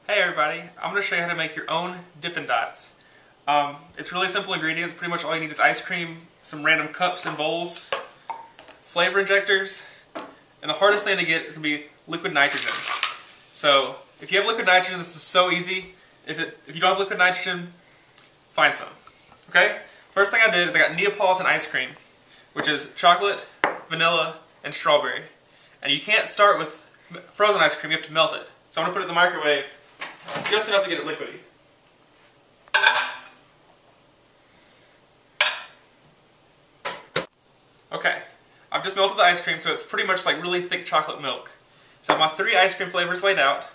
Hey everybody, I'm going to show you how to make your own Dippin' Dots. It's really simple ingredients. Pretty much all you need is ice cream, some random cups and bowls, flavor injectors, and the hardest thing to get is going to be liquid nitrogen. So if you have liquid nitrogen, this is so easy. If you don't have liquid nitrogen, find some. Okay? First thing I did is I got Neapolitan ice cream, which is chocolate, vanilla, and strawberry. And you can't start with frozen ice cream, you have to melt it. So I'm going to put it in the microwave just enough to get it liquidy. Okay, I've just melted the ice cream, so it's pretty much like really thick chocolate milk. So I have my 3 ice cream flavors laid out,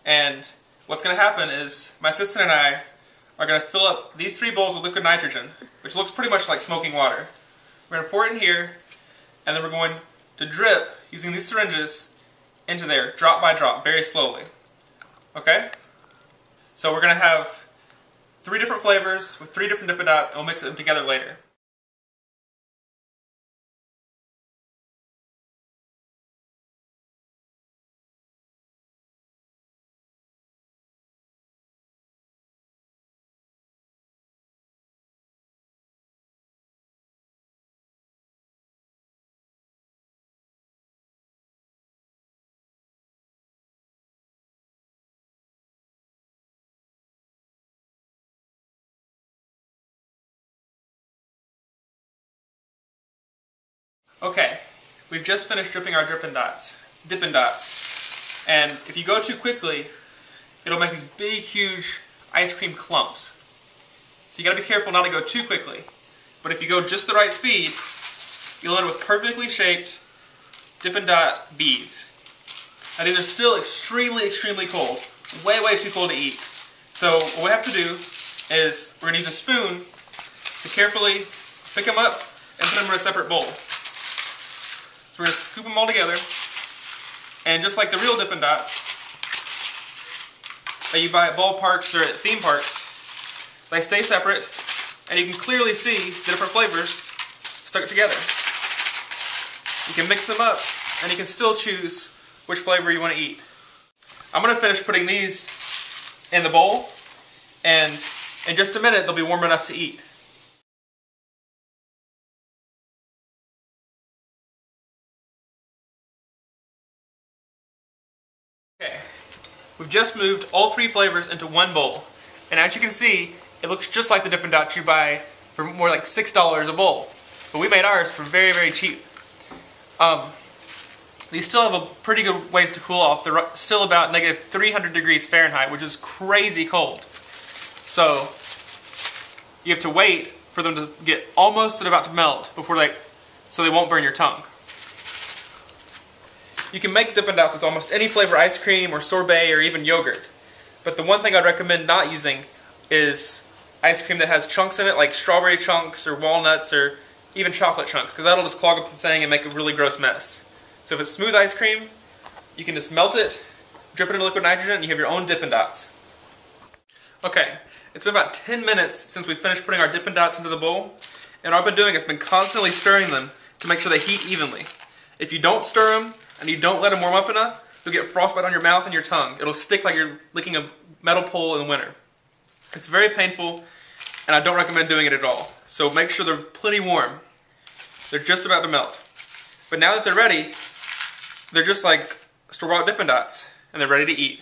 and what's going to happen is my assistant and I are going to fill up these 3 bowls with liquid nitrogen, which looks pretty much like smoking water. We're going to pour it in here, and then we're going to drip, using these syringes, into there, drop by drop, very slowly. Okay? So we're going to have 3 different flavors with 3 different Dippin' Dots, and we'll mix them together later. Okay, we've just finished dripping our Dippin' Dots, and if you go too quickly, it'll make these big, huge ice cream clumps. So you gotta be careful not to go too quickly. But if you go just the right speed, you'll end up with perfectly shaped Dippin' Dot beads. Now these are still extremely, extremely cold. Way, way too cold to eat. So what we have to do is we're gonna use a spoon to carefully pick them up and put them in a separate bowl. So we're going to scoop them all together, and just like the real Dippin' Dots that you buy at ballparks or at theme parks, they stay separate, and you can clearly see the different flavors stuck together. You can mix them up, and you can still choose which flavor you want to eat. I'm going to finish putting these in the bowl, and in just a minute they'll be warm enough to eat. Okay, we've just moved all 3 flavors into one bowl, and as you can see, it looks just like the Dippin' Dots you buy for more like $6 a bowl. But we made ours for very, very cheap. These still have a pretty good ways to cool off. They're still about negative 300 degrees Fahrenheit, which is crazy cold. So you have to wait for them to get almost about to melt before so they won't burn your tongue. You can make Dippin' Dots with almost any flavor ice cream or sorbet or even yogurt. But the one thing I'd recommend not using is ice cream that has chunks in it, like strawberry chunks or walnuts or even chocolate chunks, because that'll just clog up the thing and make a really gross mess. So if it's smooth ice cream, you can just melt it, drip it in liquid nitrogen, and you have your own Dippin' Dots. Okay, it's been about 10 minutes since we finished putting our Dippin' Dots into the bowl, and all I've been doing is been constantly stirring them to make sure they heat evenly. If you don't stir them, and you don't let them warm up enough, you'll get frostbite on your mouth and your tongue. It'll stick like you're licking a metal pole in the winter. It's very painful, and I don't recommend doing it at all. So make sure they're plenty warm. They're just about to melt. But now that they're ready, they're just like store-bought Dippin' Dots, and they're ready to eat.